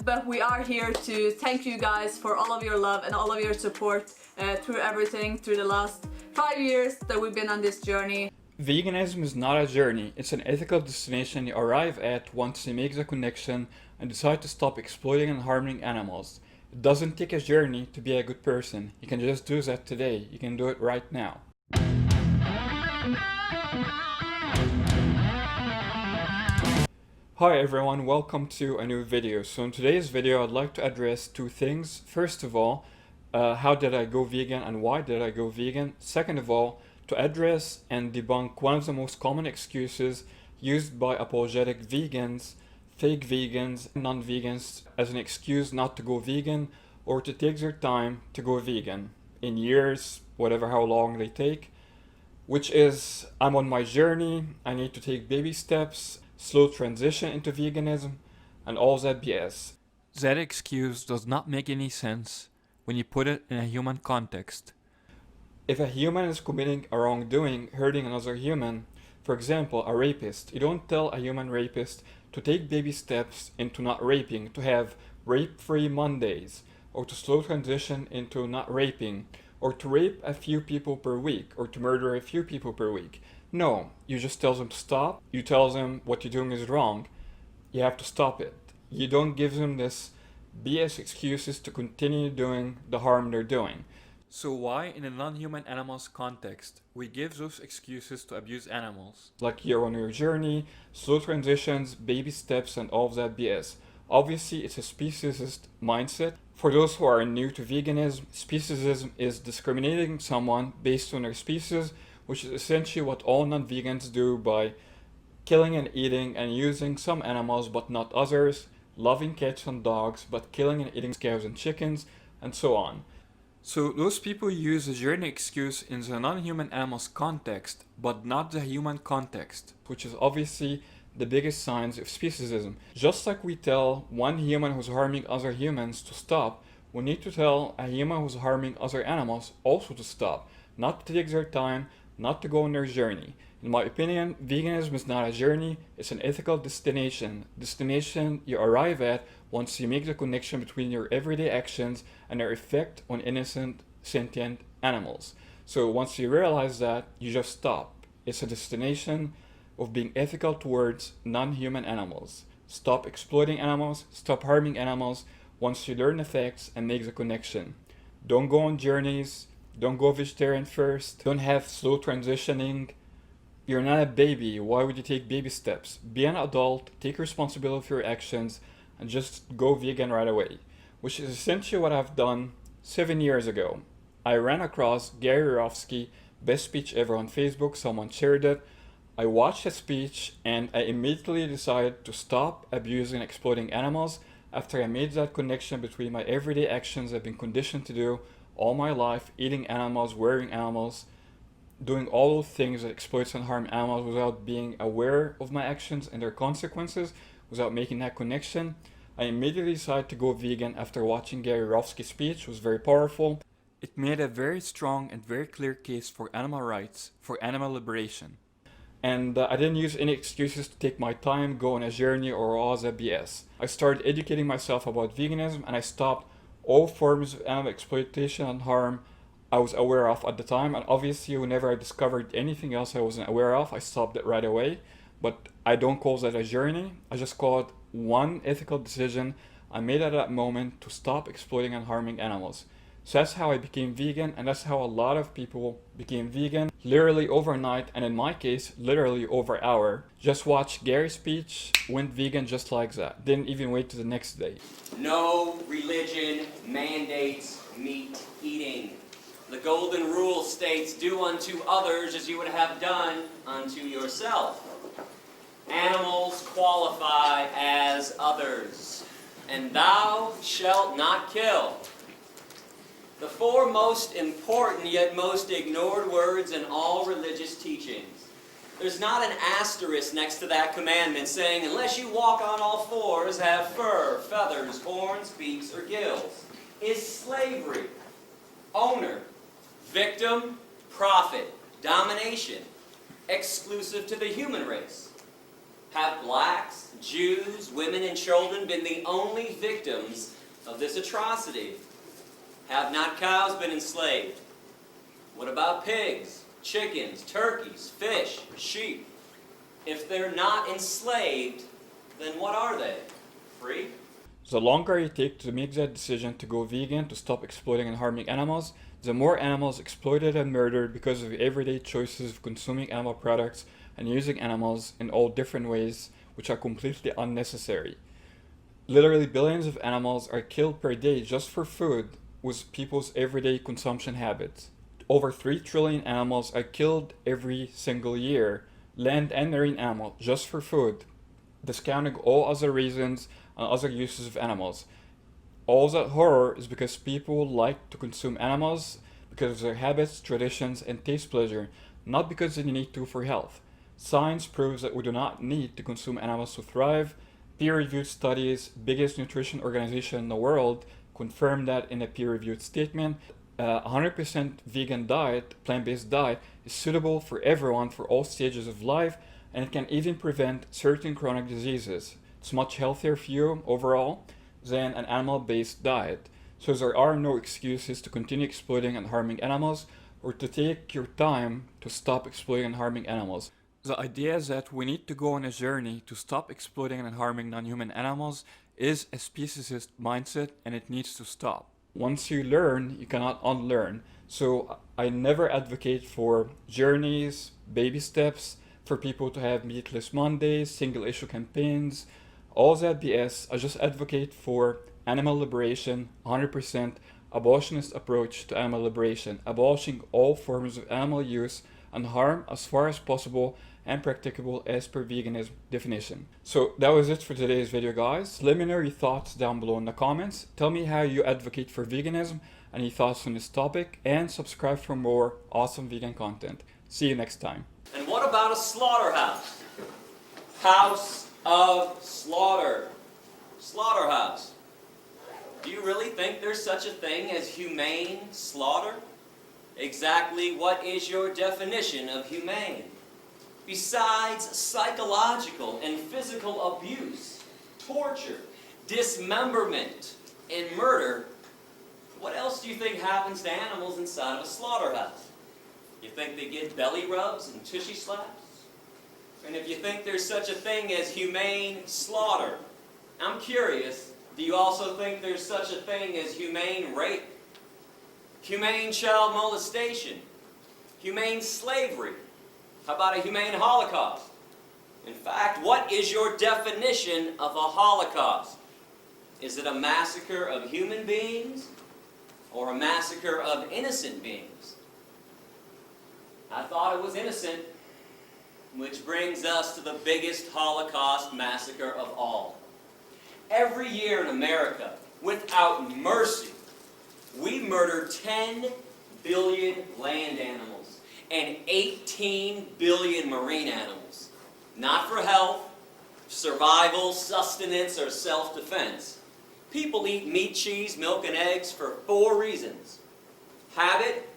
but we are here to thank you guys for all of your love and all of your support through everything, through the last 5 years that we've been on this journey. Veganism is not a journey, it's an ethical destination you arrive at once you make the connection and decide to stop exploiting and harming animals. It doesn't take a journey to be a good person. You can just do that today. You can do it right now. Hi everyone, welcome to a new video. So in today's video I'd like to address two things. First of all, how did I go vegan and why did I go vegan? Second of all, to address and debunk one of the most common excuses used by apologetic vegans, fake vegans, non-vegans as an excuse not to go vegan or to take their time to go vegan in years, whatever how long they take, which is I'm on my journey, I need to take baby steps, slow transition into veganism, and all that BS. That excuse does not make any sense when you put it in a human context. If a human is committing a wrongdoing, hurting another human, for example, a rapist, you don't tell a human rapist to take baby steps into not raping, to have rape-free Mondays, or to slow transition into not raping, or to rape a few people per week, or to murder a few people per week. No, you just tell them to stop, you tell them what you're doing is wrong, you have to stop it. You don't give them this BS excuses to continue doing the harm they're doing. So why in a non-human animals context we give those excuses to abuse animals? Like you're on your journey, slow transitions, baby steps and all of that BS. Obviously it's a speciesist mindset. For those who are new to veganism, speciesism is discriminating someone based on their species, which is essentially what all non-vegans do by killing and eating and using some animals but not others, loving cats and dogs but killing and eating cows and chickens, and so on. So those people use the journey excuse in the non-human animals context, but not the human context, which is obviously the biggest signs of speciesism. Just like we tell one human who's harming other humans to stop, we need to tell a human who's harming other animals also to stop, not to take their time, not to go on their journey. In my opinion, veganism is not a journey, it's an ethical destination. Destination you arrive at once you make the connection between your everyday actions and their effect on innocent, sentient animals. So once you realize that, you just stop. It's a destination of being ethical towards non-human animals. Stop exploiting animals, stop harming animals once you learn the facts and make the connection. Don't go on journeys, don't go vegetarian first, don't have slow transitioning. You're not a baby, why would you take baby steps? Be an adult, take responsibility for your actions, and just go vegan right away. Which is essentially what I've done 7 years ago. I ran across Gary Yourofsky, best speech ever on Facebook, someone shared it. I watched his speech and I immediately decided to stop abusing and exploiting animals after I made that connection between my everyday actions I've been conditioned to do all my life, eating animals, wearing animals, doing all those things that exploits and harm animals without being aware of my actions and their consequences, without making that connection. I immediately decided to go vegan after watching Gary Yourofsky's speech. It was very powerful. It made a very strong and very clear case for animal rights, for animal liberation. And I didn't use any excuses to take my time, go on a journey or all that BS. I started educating myself about veganism and I stopped all forms of animal exploitation and harm I was aware of at the time, and obviously whenever I discovered anything else I wasn't aware of, I stopped it right away. But I don't call that a journey, I just call it one ethical decision I made at that moment to stop exploiting and harming animals. So that's how I became vegan, and that's how a lot of people became vegan, literally overnight, and in my case, literally over an hour. Just watched Gary's speech, went vegan just like that. Didn't even wait to the next day. No religion mandates meat eating. The golden rule states, do unto others as you would have done unto yourself. Animals qualify as others. And thou shalt not kill. The four most important yet most ignored words in all religious teachings. There's not an asterisk next to that commandment saying, unless you walk on all fours, have fur, feathers, horns, beaks, or gills. Is slavery, owner, victim, profit, domination, exclusive to the human race? Have blacks, Jews, women, and children been the only victims of this atrocity? Have not cows been enslaved? What about pigs, chickens, turkeys, fish, sheep? If they're not enslaved, then what are they? Free? The longer you take to make that decision to go vegan, to stop exploiting and harming animals, the more animals exploited and murdered because of everyday choices of consuming animal products and using animals in all different ways, which are completely unnecessary. Literally billions of animals are killed per day just for food with people's everyday consumption habits. Over 3 trillion animals are killed every single year, land and marine animals, just for food, discounting all other reasons and other uses of animals. All that horror is because people like to consume animals because of their habits, traditions, and taste pleasure, not because they need to for health. Science proves that we do not need to consume animals to thrive. Peer-reviewed studies, biggest nutrition organization in the world, confirm that in a peer-reviewed statement. 100% vegan diet, plant-based diet, is suitable for everyone for all stages of life, and it can even prevent certain chronic diseases. It's much healthier for you overall than an animal-based diet. So there are no excuses to continue exploiting and harming animals, or to take your time to stop exploiting and harming animals. The idea is that we need to go on a journey to stop exploiting and harming non-human animals is a speciesist mindset, and it needs to stop. Once you learn, you cannot unlearn. So I never advocate for journeys, baby steps, for people to have meatless Mondays, single issue campaigns, all that BS. I just advocate for animal liberation, 100% abolitionist approach to animal liberation, abolishing all forms of animal use and harm as far as possible and practicable as per veganism definition. So that was it for today's video, guys. Let me know your thoughts down below in the comments. Tell me how you advocate for veganism, any thoughts on this topic, and subscribe for more awesome vegan content. See you next time. And what about a slaughterhouse? House of slaughter. Slaughterhouse. Do you really think there's such a thing as humane slaughter? Exactly what is your definition of humane? Besides psychological and physical abuse, torture, dismemberment, and murder, what else do you think happens to animals inside of a slaughterhouse? You think they get belly rubs and tushy slaps? And if you think there's such a thing as humane slaughter, I'm curious, do you also think there's such a thing as humane rape? Humane child molestation? Humane slavery? How about a humane Holocaust? In fact, what is your definition of a Holocaust? Is it a massacre of human beings or a massacre of innocent beings? I thought it was innocent, which brings us to the biggest Holocaust massacre of all. Every year in America, without mercy, we murder 10 billion land animals and 18 billion marine animals. Not for health, survival, sustenance, or self-defense. People eat meat, cheese, milk, and eggs for 4 reasons: habit,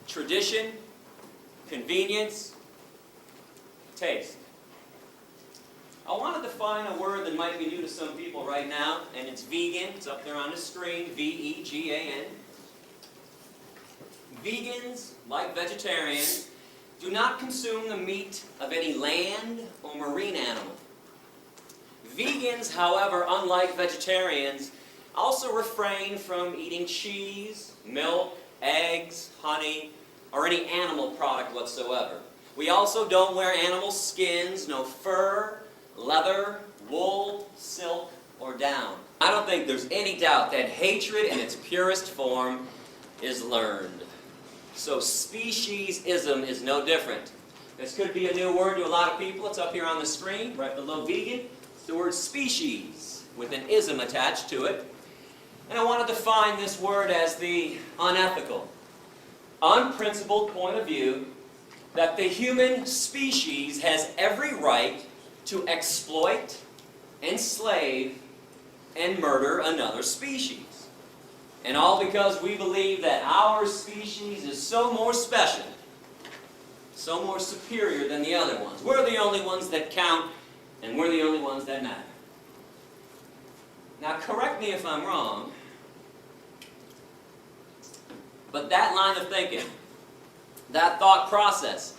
tradition, convenience, taste. I want to define a word that might be new to some people right now, and it's vegan. It's up there on the screen, V-E-G-A-N. Vegans, like vegetarians, do not consume the meat of any land or marine animal. Vegans, however, unlike vegetarians, also refrain from eating cheese, milk, eggs, honey, or any animal product whatsoever. We also don't wear animal skins, no fur, leather, wool, silk, or down. I don't think there's any doubt that hatred in its purest form is learned. So speciesism is no different. This could be a new word to a lot of people. It's up here on the screen, right below vegan. It's the word species, with an ism attached to it. And I want to define this word as the unethical, unprincipled point of view that the human species has every right to exploit, enslave, and murder another species. And all because we believe that our species is so more special, so more superior than the other ones. We're the only ones that count and we're the only ones that matter. Now, correct me if I'm wrong, but that line of thinking, that thought process,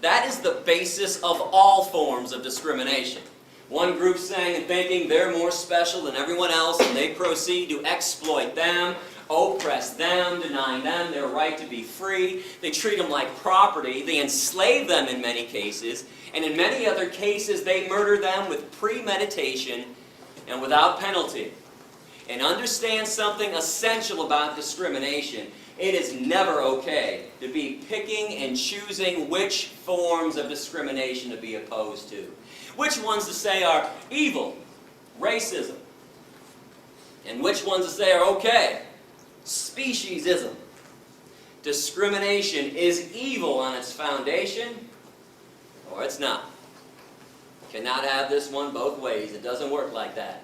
that is the basis of all forms of discrimination. One group saying and thinking they're more special than everyone else, and they proceed to exploit them, oppress them, denying them their right to be free. They treat them like property. They enslave them in many cases, and in many other cases they murder them with premeditation and without penalty. And understand something essential about discrimination. It is never okay to be picking and choosing which forms of discrimination to be opposed to. Which ones to say are evil, racism, and which ones to say are okay, speciesism. Discrimination is evil on its foundation, or it's not. You cannot have this one both ways. It doesn't work like that.